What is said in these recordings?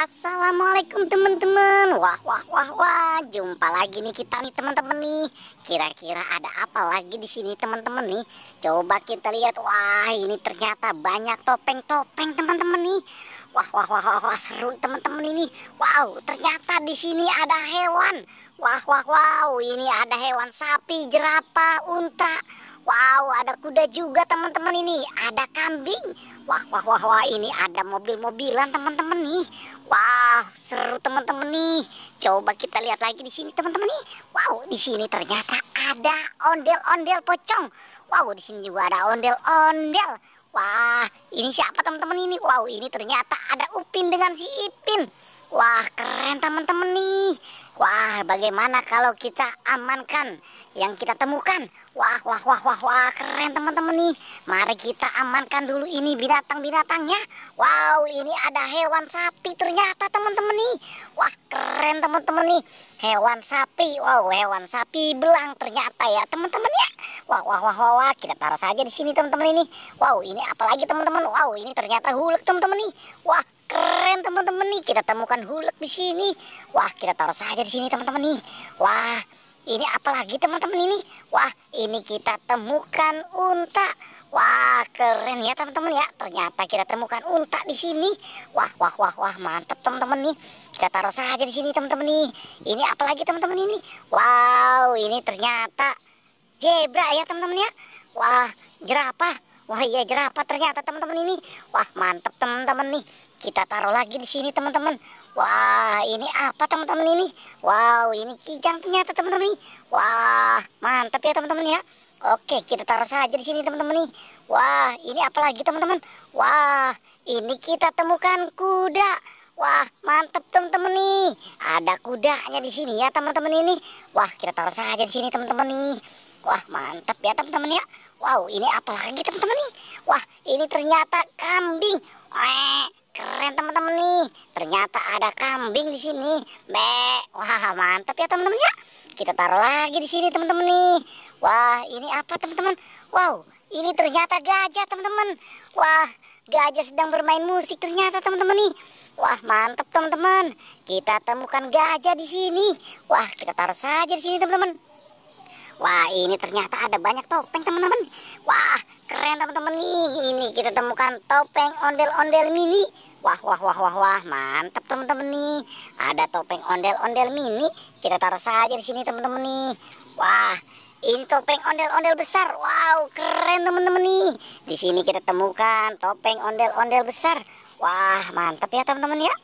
Assalamualaikum teman-teman. Wah, jumpa lagi nih kita nih teman-teman nih. Kira-kira ada apa lagi di sini teman-teman nih? Coba kita lihat. Wah, ini ternyata banyak topeng-topeng teman-teman nih. Wah, seru teman-teman ini. Wow, ternyata di sini ada hewan. Wah, ini ada hewan sapi, jerapah, unta. Wow, ada kuda juga teman-teman ini. Ada kambing. Wah, ini ada mobil-mobilan teman-teman nih. Wah, seru teman-teman nih. Coba kita lihat lagi di sini teman-teman nih. Wow, di sini ternyata ada ondel-ondel pocong. Wow, di sini juga ada ondel-ondel. Wah, ini siapa teman-teman ini? Wow, ini ternyata ada Upin dengan si Ipin. Wah, keren teman-teman nih. Wah, bagaimana kalau kita amankan yang kita temukan? Wah, keren teman-teman nih. Mari kita amankan dulu ini binatang-binatangnya. Wow, ini ada hewan sapi ternyata teman-teman nih. Wah, keren teman-teman nih. Hewan sapi. Wow, hewan sapi belang ternyata ya teman-teman ya. Wah, kita taruh saja di sini teman-teman ini. Wow, ini apalagi teman-teman? Wow, ini ternyata hulek teman-teman nih. Wah, keren teman-teman nih. Kita temukan hulek di sini. Wah, kita taruh saja di sini teman-teman nih. Wah, ini apalagi teman-teman ini? Wah, ini kita temukan unta. Wah, keren ya teman-teman ya. Ternyata kita temukan unta di sini. Wah, mantap teman-teman nih. Kita taruh saja di sini teman-teman nih. Ini apalagi teman-teman ini? Wow, ini ternyata zebra ya teman-teman ya. Wah, jerapah. Wah, iya jerapah ternyata teman-teman ini. Wah, mantap teman-teman nih. Kita taruh lagi di sini teman-teman. Wah, ini apa teman-teman ini? Wow, ini kijang ternyata teman-teman nih. Wah, mantap ya teman-teman ya. Oke, kita taruh saja di sini teman-teman nih. Wah, ini apa lagi teman-teman? Wah, ini kita temukan kuda. Wah, mantap teman-teman nih. Ada kudanya di sini ya teman-teman ini. Wah, kita taruh saja di sini teman-teman nih. Wah, mantap ya teman-teman ya. Wow, ini apa lagi teman-teman nih? Wah, ini ternyata kambing. Keren teman-teman nih. Ternyata ada kambing di sini. Wah, mantap ya teman-teman ya. Kita taruh lagi di sini teman-teman nih. Wah, ini apa teman-teman? Wow, ini ternyata gajah teman-teman. Wah, gajah sedang bermain musik ternyata teman-teman nih. Wah, mantap teman-teman. Kita temukan gajah di sini. Wah, kita taruh saja di sini teman-teman. Wah, ini ternyata ada banyak topeng teman-teman. Wah, keren teman-teman nih. Ini kita temukan topeng ondel-ondel mini. Wah, mantap teman-teman nih. Ada topeng ondel-ondel mini. Kita taruh saja di sini teman-teman nih. Wah, ini topeng ondel-ondel besar. Wow, keren teman-teman nih. Di sini kita temukan topeng ondel-ondel besar. Wah, mantap ya teman-teman ya.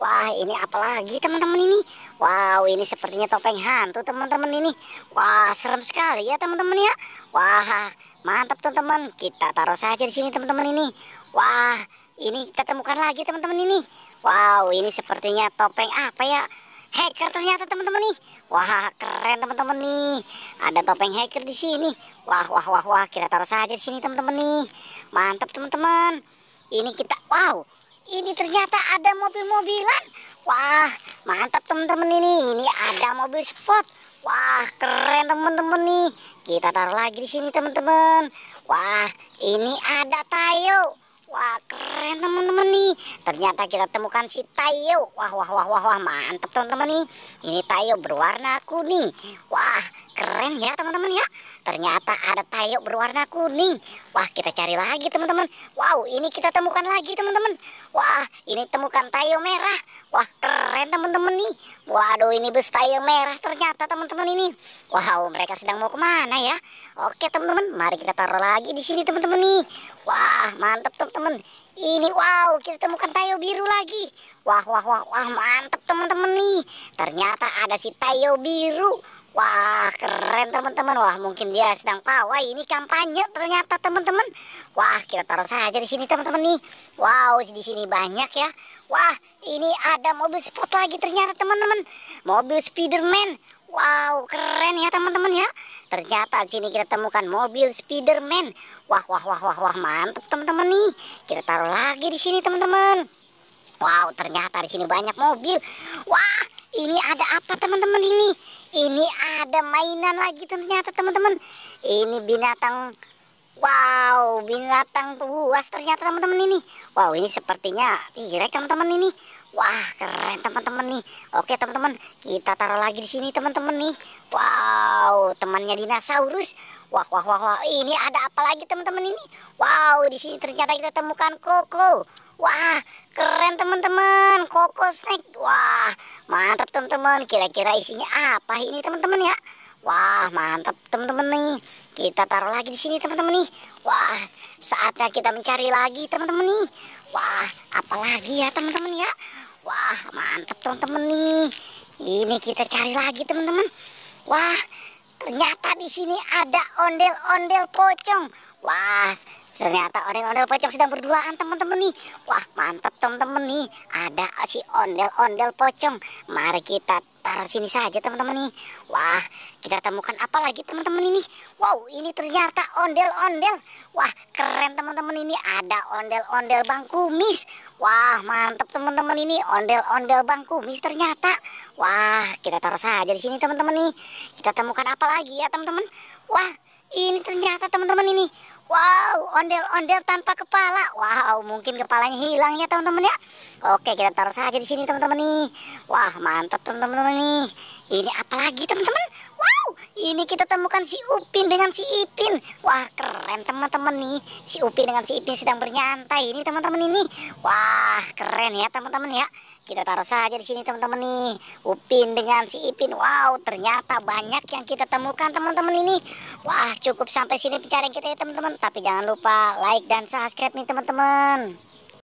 Wah, ini apalagi teman-teman ini? Wow, ini sepertinya topeng hantu teman-teman ini. Wah, serem sekali ya teman-teman ya. Wah, mantap teman-teman. Kita taruh saja di sini teman-teman ini. Wah, ini kita temukan lagi teman-teman ini. Wow, ini sepertinya topeng apa ya? Hacker ternyata teman-teman nih. Wah, keren teman-teman nih. Ada topeng hacker di sini. Wah, kita taruh saja di sini teman-teman nih. Mantap teman-teman. Ini kita, wow, ini ternyata ada mobil-mobilan. Wah, mantap teman-teman ini. Ini ada mobil sport. Wah, keren teman-teman nih. Kita taruh lagi di sini teman-teman. Wah, ini ada Tayo. Wah, keren teman-teman nih. Ternyata kita temukan si Tayo. Wah, mantap teman-teman nih. Ini Tayo berwarna kuning. Wah, keren ya teman-teman ya. Ternyata ada Tayo berwarna kuning. Wah, kita cari lagi teman-teman. Wow, ini kita temukan lagi teman-teman. Wah, ini temukan Tayo merah. Wah, keren teman-teman nih. Waduh, ini bus Tayo merah ternyata teman-teman ini. Wow, mereka sedang mau kemana ya? Oke teman-teman, mari kita taruh lagi di sini teman-teman nih. Wah, mantap teman-teman. Ini wow, kita temukan Tayo biru lagi. Wah, mantap teman-teman nih. Ternyata ada si Tayo biru. Wah, keren teman-teman. Wah, mungkin dia sedang pawai. Ini kampanye ternyata teman-teman. Wah, kita taruh saja di sini teman-teman nih. Wow, di sini banyak ya. Wah, ini ada mobil sport lagi ternyata teman-teman. Mobil Spiderman. Wow, keren ya teman-teman ya. Ternyata di sini kita temukan mobil Spiderman. Wah, mantap teman-teman nih. Kita taruh lagi di sini teman-teman. Wow, ternyata di sini banyak mobil. Wah, ini ada apa teman-teman ini? Ini ada mainan lagi ternyata teman-teman. Ini binatang Wow, binatang buas ternyata teman-teman ini. Wow, ini sepertinya T-Rex teman-teman ini. Wah, keren teman-teman nih. Oke teman-teman, kita taruh lagi di sini teman-teman nih. Wow, temannya dinosaurus. Wah, wah, wah, wah. Ini ada apa lagi teman-teman ini? Wow, di sini ternyata kita temukan koko. Wah, keren teman-teman. Koko snack. Wah, mantap teman-teman. Kira-kira isinya apa ini teman-teman ya? Wah, mantap teman-teman nih. Kita taruh lagi di sini teman-teman nih. Wah, saatnya kita mencari lagi teman-teman nih. Wah, apalagi ya teman-teman ya. Wah, mantap teman-teman nih. Ini kita cari lagi teman-teman. Wah, ternyata di sini ada ondel-ondel pocong. Wah, ternyata ondel-ondel pocong sedang berduaan teman-teman nih. Wah, mantap teman-teman nih. Ada si ondel-ondel pocong. Mari kita taruh sini saja teman-teman nih. Wah, kita temukan apa lagi teman-teman ini? Wow, ini ternyata ondel-ondel. Wah, keren teman-teman ini. Ada ondel-ondel Bang Kumis. Wah, mantap teman-teman ini. Ondel-ondel Bang Kumis ternyata. Wah, kita taruh saja di sini teman-teman nih. Kita temukan apa lagi ya teman-teman? Wah, ini ternyata teman-teman ini. Wow, ondel-ondel tanpa kepala. Wow, mungkin kepalanya hilang ya teman-teman ya. Oke, kita taruh saja di sini teman-teman nih. Wah, mantap teman-teman nih. Ini apa lagi teman-teman? Wow, ini kita temukan si Upin dengan si Ipin. Wah, keren teman-teman nih. Si Upin dengan si Ipin sedang bernyantai ini teman-teman ini. Wah, keren ya teman-teman ya. Kita taruh saja di sini teman-teman nih. Upin dengan si Ipin. Wow, ternyata banyak yang kita temukan teman-teman ini. Wah, cukup sampai sini pencarian kita ya teman-teman. Tapi jangan lupa like dan subscribe nih teman-teman.